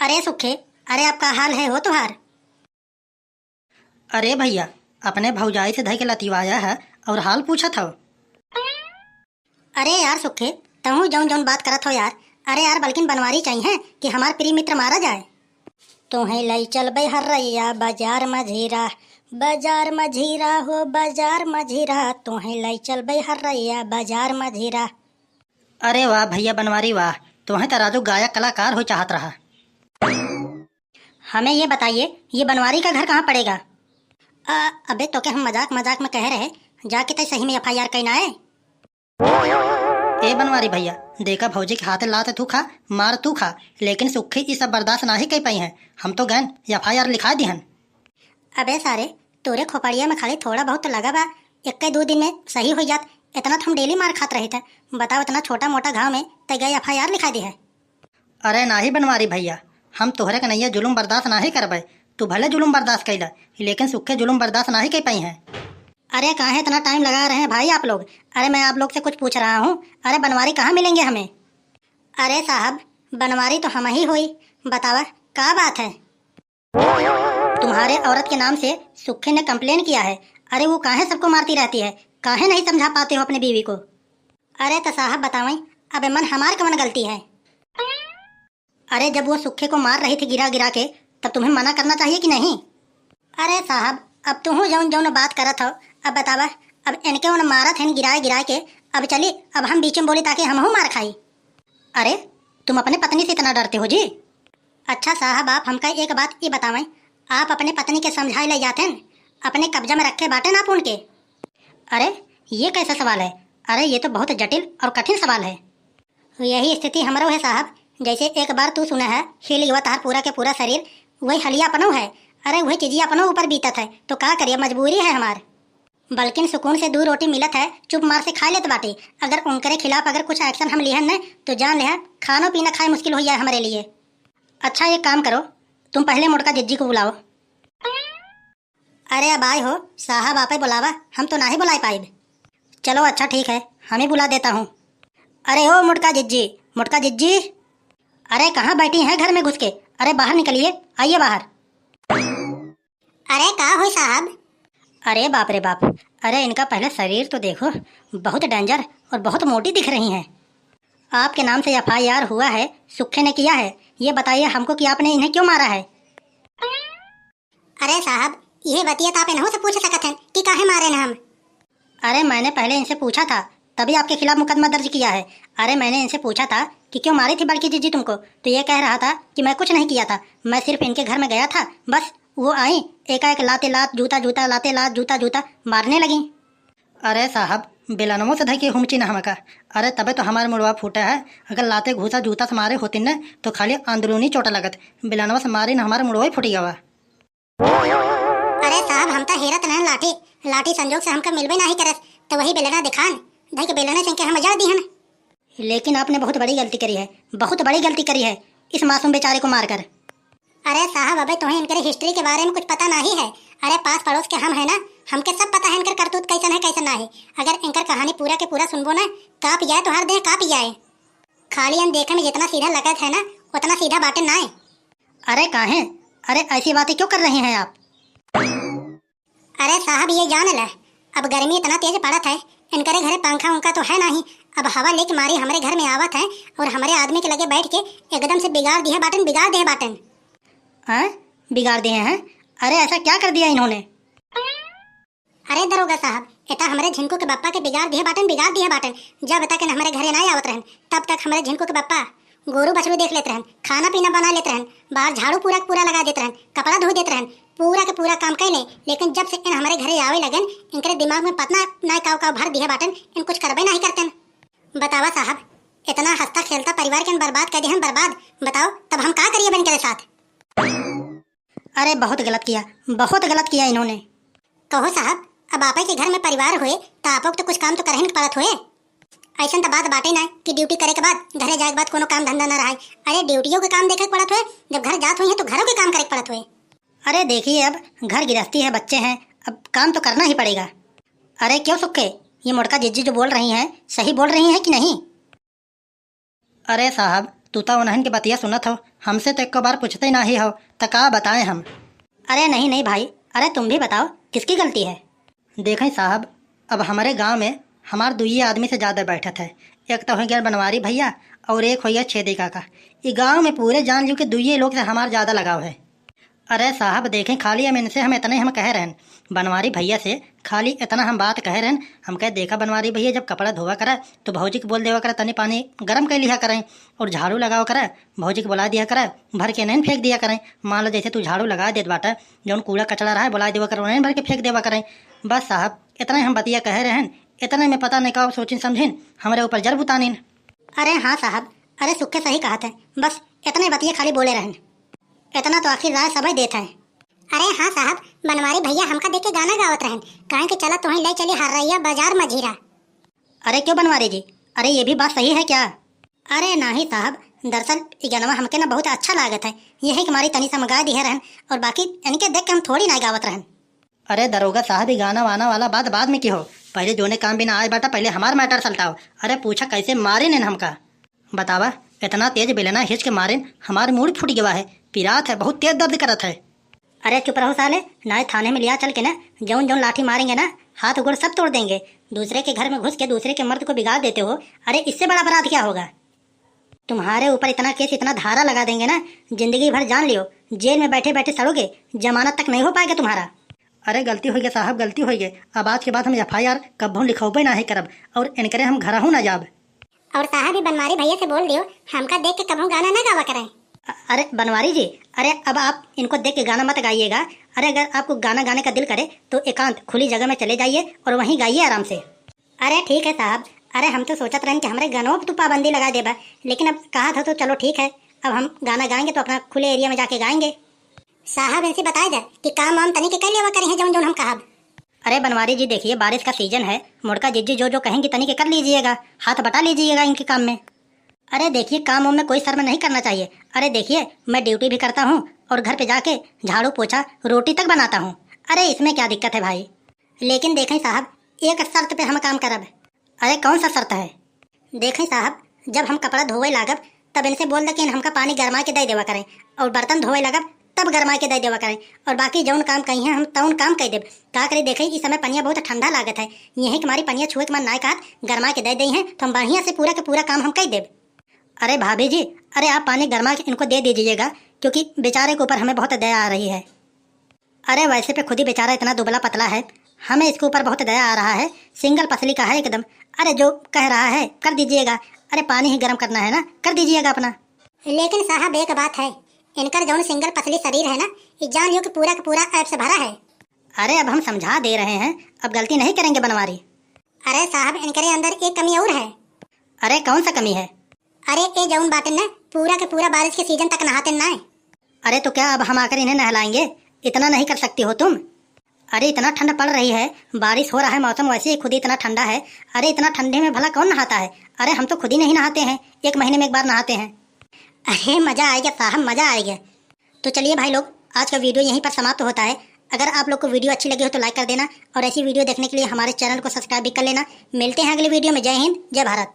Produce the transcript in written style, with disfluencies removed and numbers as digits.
अरे सुखे, अरे आपका हाल है हो तुहार। अरे भैया, अपने भौजाई से धई के लतिवाया है और हाल पूछा था। अरे यार सुखे, तहु जौन जौन बात करत हो यार। अरे यार बल्कि बनवारी चाहिए कि हमार प्रिय मित्र मारा जाए। तुम्हें लई चल बई हर्रैया बाजार मझीरा, बाजार मझीरा हो बाजार मझीरा, तुम्हें लई चल बई हर्रैया बाजार मझीरा। अरे वाह भैया बनवारी वाह, तुम्हें तो राजू गायक कलाकार हो चाहत रहा। हमें ये बताइए, ये बनवारी का घर कहाँ पड़ेगा? अबे तो क्या हम मजाक मजाक में कह रहे, जाके तय सही में FIR कहना है। ए बनवारी भैया, देखा भौजी के हाथे लाते तू खा, मार तू खा, लेकिन सुखी ये सब बर्दाश्त ना ही कर पाई हैं। हम तो गैन FIR लिखा दी हन। अबे सारे, तोरे खोपड़िया में खाली थोड़ा बहुत तो लगा बा, एक दो दिन में सही हो जात। इतना तो हम डेली मार खात रहे थे, बताओ इतना छोटा मोटा घाव में तय गए FIR लिखा दी है। अरे ना ही बनवारी भैया, हम तोहरे के नैया जुलूम बर्दाश्त ना ही करबे। तू भले जुलूम बर्दाश्त कैला, लेकिन सुखे जुलूम बर्दाश्त ना ही कर पाई हैं। अरे कहाँ इतना टाइम लगा रहे हैं भाई आप लोग? अरे मैं आप लोग से कुछ पूछ रहा हूँ। अरे बनवारी कहाँ मिलेंगे हमें? अरे साहब, बनवारी तो हम ही हुई, बतावा क्या बात है? तुम्हारे औरत के नाम से सुखे ने कंप्लेन किया है। अरे वो काहे सबको मारती रहती है, काहे नहीं समझा पाते हो अपने बीवी को? अरे तो साहब बतावें, अब मन हमार कवन गलती है? अरे जब वो सुखे को मार रही थी गिरा गिरा के, तब तुम्हें मना करना चाहिए कि नहीं? अरे साहब, अब तुम जौन जौन बात करत हो, अब बतावा, अब इनके उन मारत हैं गिराए गिराए के, अब चली अब हम बीच में बोली ताकि हम मार खाई। अरे तुम अपने पत्नी से इतना डरते हो जी? अच्छा साहब, आप हमका एक बात ये बतावें, आप अपने पत्नी के समझाए ले जाते हैं, अपने कब्जा में रखे बाटे ना उनके? अरे ये कैसा सवाल है? अरे ये तो बहुत जटिल और कठिन सवाल है। यही स्थिति हमारो है साहब। जैसे एक बार तू सुना है हिल युवा तार पूरा के पूरा शरीर, वही हलिया पनो है। अरे वही चिजिया पनो ऊपर बीतत है, तो क्या करिए, मजबूरी है हमार। बल्कि सुकून से 2 रोटी मिलत है, चुप मार से खा लेत बाटे। अगर उनके खिलाफ अगर कुछ एक्शन हम लिहन न, तो जान ले खाना पीना खाए मुश्किल हो जाए हमारे लिए। अच्छा एक काम करो, तुम पहले मोटका जिज्जी को बुलाओ। अरे अब आए हो साहब, आप ही बुलावा, हम तो ना ही बुला पाए। चलो अच्छा ठीक है, हम ही बुला देता हूँ। अरे ओ मोटका जिज्जी, मोटका जिज्जी, अरे कहाँ बैठी हैं घर में घुस के? अरे बाहर निकलिए, आइए बाहर। अरे कहाँ हो साहब? अरे बाप रे बाप, अरे इनका पहले शरीर तो देखो, बहुत डेंजर और बहुत मोटी दिख रही हैं। आपके नाम से FIR हुआ है, सुखे ने किया है। ये बताइए हमको कि आपने इन्हें क्यों मारा है? अरे साहब, ये बतिया तो आप इन्हों से पूछ सकते हैं कि काहे मारे न हम। अरे मैंने पहले इनसे पूछा था, तभी आपके खिलाफ मुकदमा दर्ज किया है। अरे मैंने इनसे पूछा था कि क्यों मारी थी बड़की जीजी तुमको, तो ये कह रहा था कि मैं कुछ नहीं किया था, मैं सिर्फ इनके घर में गया था, बस वो आई एकाएक लाते लात जूता जूता लाते लात जूता जूता मारने लगी। अरे साहब, बिलानमो से धई के हुमची न हमका। अरे तबे तो हमारे मुड़वा फूटा है। अगर लाते घूसा जूता से मारे होती न, तो खाली अंदरूनी चोट लगत, बिलानवा से मारी न हमारे मुड़वा ही फूटी गवा। अरे साहब, हम तो हेरत न लाठी लाठी संजोग से हमका मिलबे नहीं करत, तो वही बेलना दिखान धई के बेलने से हम मजा दी हन। लेकिन आपने बहुत बड़ी गलती करी है, बहुत बड़ी गलती करी है इस मासूम बेचारे को मारकर। अरे साहब, अबे तुम्हें इनके हिस्ट्री के बारे में कुछ पता नहीं है। अरे पास पड़ोस के हम है ना, हमके सब पता है इनकर करतूत कैसन है कैसन ना है। अगर इनकर कहानी पूरा के पूरा सुनबो ना, काप जाए तो हर देह काप जाए। खाली हम देखे में जितना सीधा लगत है ना, उतना सीधा बाटे ना है। अरे काहे? अरे ऐसी बातें क्यों कर रहे हैं आप? अरे साहब ये जान ले, अब गर्मी इतना तेज पड़त है, इनकरे घरे पंखा उनका तो है नहीं। अब हवा लेके मारी हमारे घर में आवत है और हमारे आदमी के लगे बैठ के एकदम से बिगाड़ दिए बाटन, बिगाड़ दिए बाटन। हाँ बिगाड़ दिए हैं? अरे ऐसा क्या कर दिया इन्होंने? अरे दरोगा साहब, इतना हमारे झिनको के बप्पा के बिगाड़ दिए बाटन, बिगाड़ दिए बाटन। जब तक हमारे घरे नहीं आवत रहन, तब तक हमारे झिनको के बप्पा गोरू बछड़ू देख लेते रहन, खाना पीना बना लेते रहन, बाहर झाड़ू पूरा पूरा लगा देते रहन, कपड़ा धो देते रहन, पूरा के पूरा काम कर ले। लेकिन जब से इन हमारे घरे आवे लगन, इनके दिमाग में पतना ना काव काव भर दिया बाटन, इन कुछ करबे नहीं करते। बतावा साहब, इतना हंसता खेलता परिवार के बर्बाद कर दिया, बर्बाद। बताओ तब हम क्या करिए बन के साथ? अरे बहुत गलत किया, बहुत गलत किया इन्होंने। कहो साहब, अब आप के घर में परिवार हुए तो आप तो कुछ काम तो करही पड़त हुए। ऐसा तो बात बाटे ना कि ड्यूटी करे के बाद घरे जाए के बाद कोनो काम धंधा ना रहा। अरे ड्यूटियों के काम देखे पड़त हुए, जब घर जात हुई है तो घरों के काम करे पड़त हुए। अरे देखिए, अब घर गृहस्थी है, बच्चे हैं, अब काम तो करना ही पड़ेगा। अरे क्यों सुखे, ये मोटका जिज्जी जो बोल रही हैं सही बोल रही हैं कि नहीं? अरे साहब, तू तो उन्हन के बतिया सुनत हो, हमसे तो एक बार पूछते ना ही हो, तो का बताएं हम। अरे नहीं नहीं भाई, अरे तुम भी बताओ किसकी गलती है। देखें साहब, अब हमारे गांव में हमार दुइये आदमी से ज़्यादा बैठत है। एक तो हो गया बनवारी भैया और एक हो गया छेदी काका। ये गांव में पूरे जान लियो कि दुइये लोग से हमार ज़्यादा लगाव है। अरे साहब देखें, खाली हम इनसे हम इतने हम कह रहे हैं, बनवारी भैया से खाली इतना हम बात कह रहे हैं। हम कह देखा बनवारी भैया जब कपड़ा धोवा करा तो भौजी को बोल देवा करा तनी पानी गर्म कर लिया करें, और झाड़ू लगाओ करा भौजी को बुला दिया करा, भर के नहीं फेंक दिया करें। मान लो जैसे तू झाड़ू लगा देत बाटा, जौन कूड़ा कचड़ा रहा है बुला देवा कर उन्हें भर के फेंक देवा करें। बस साहब इतना हम बतिया कह रहे हैं, इतने में पता नहीं का सोचिन समझिन हमारे ऊपर जर बुतानीन। अरे हाँ साहब, अरे सुखे सही कहा थे, बस इतने बतिया खाली बोले रहन, इतना तो आखिर राय सब देते हैं। अरे हाँ साहब, बनवारी भैया हमका देख के गाना गावत रहन, कहें कि चला तुम्हें ले चली हरैया बाजार मझीरा। अरे क्यों बनवारी जी, अरे ये भी बात सही है क्या? अरे नहीं साहब, दरअसल ये गाना हमके ना बहुत अच्छा लागत है, यही कि हमारी तनी सा मंगा दी है रहन, और बाकी इनके देख के हम थोड़ी ना गावत रहन। अरे दरोगा साहब, ये गाना वाना वाला बात बाद में क्यों हो, पहले जोने काम भी ना आए बाटा, पहले हमार मैटर चलता हो। अरे पूछा कैसे मारे ने हमका, बतावा इतना तेज बेलना हिच के मारे हमारे मूड फूट गया है, पिरात है, बहुत तेज दर्द करत है। अरे चुप रहो साले, ना थाने में लिया चल के ना, जौन जौन लाठी मारेंगे ना हाथ गोड़ सब तोड़ देंगे। दूसरे के घर में घुस के दूसरे के मर्द को बिगाड़ देते हो, अरे इससे बड़ा अपराध क्या होगा। तुम्हारे ऊपर इतना केस इतना धारा लगा देंगे ना, जिंदगी भर जान लियो जेल में बैठे बैठे सड़ोगे, जमानत तक नहीं हो पाएगा तुम्हारा। अरे गलती हो गई साहब, गलती हो गई, अब आज के बाद हम FIR कब्बों लिखोबे ना ही करब, और इनकरे हम घर हूँ ना जाब। और साहब भी बनवारी भैया से बोल दियो हमका देख के कभी गाना ना गावा करें। अरे बनवारी जी, अरे अब आप इनको देख के गाना मत गाइएगा। अरे अगर आपको गाना गाने का दिल करे तो एकांत खुली जगह में चले जाइए और वहीं गाइए आराम से। अरे ठीक है साहब, अरे हम तो सोचत रहे कि हमारे गानों पर तो पाबंदी लगा देबा, लेकिन अब कहा था तो चलो ठीक है, अब हम गाना गाएंगे तो अपना खुले एरिया में जाके गाएंगे। साहब ऐसे बताया जाए कि काम वाम तनी के कर लेवा करें जौन जौन हम कहा। अरे बनवारी जी देखिए, बारिश का सीजन है, मुड़का जिज्जी जो जो कहेंगे तनी के कर लीजिएगा, हाथ बटा लीजिएगा इनके काम में। अरे देखिए काम में कोई शर्म नहीं करना चाहिए। अरे देखिए मैं ड्यूटी भी करता हूँ और घर पे जाके झाड़ू पोछा रोटी तक बनाता हूँ, अरे इसमें क्या दिक्कत है भाई। लेकिन देखें साहब, एक शर्त पे हम काम करब। अरे कौन सा शर्त है? देखें साहब, जब हम कपड़ा धोवे लागब तब इनसे बोल दे कि हमका पानी गरमा के दे देवा करें, और बर्तन धोवे लगब तब गरमा के दे देवा करें, और बाकी जौन काम कही है हम तौन काम कह देब। का करे देखें इस समय पनिया बहुत ठंडा लागत है, यही हमारी पनिया छुए के मन ना कहत गरमा के दे दी है तो हम बढ़िया से पूरा के पूरा काम हम कह देब। अरे भाभी जी, अरे आप पानी गरमा के इनको दे दीजिएगा, क्योंकि बेचारे के ऊपर हमें बहुत दया आ रही है। अरे वैसे पे खुद ही बेचारा इतना दुबला पतला है, हमें इसके ऊपर बहुत दया आ रहा है, सिंगल पसली का है एकदम। अरे जो कह रहा है कर दीजिएगा, अरे पानी ही गर्म करना है ना, कर दीजिएगा अपना। लेकिन साहब एक बात है, इनका जो सिंगल पतली शरीर है ना, ये जान लियो कि पूरा का पूरा ऐप से भरा है। अरे अब हम समझा दे रहे हैं, अब गलती नहीं करेंगे बनवारी। अरे साहब इनके अंदर एक कमी और है। अरे कौन सा कमी है? अरे ये जौन बातें ना पूरा के पूरा बारिश के सीजन तक नहाते ना है। अरे तो क्या अब हम आकर इन्हें नहलाएंगे? इतना नहीं कर सकती हो तुम। अरे इतना ठंड पड़ रही है, बारिश हो रहा है, मौसम वैसे ही खुद ही इतना ठंडा है, अरे इतना ठंडे में भला कौन नहाता है? अरे हम तो खुद ही नहीं नहाते हैं, 1 महीने में 1 बार नहाते हैं। अरे मज़ा आएगा साहब, मज़ा आएगा। तो चलिए भाई लोग, आज का वीडियो यहीं पर समाप्त होता है। अगर आप लोग को वीडियो अच्छी लगी हो तो लाइक कर देना, और ऐसी वीडियो देखने के लिए हमारे चैनल को सब्सक्राइब भी कर लेना। मिलते हैं अगली वीडियो में। जय हिंद, जय भारत।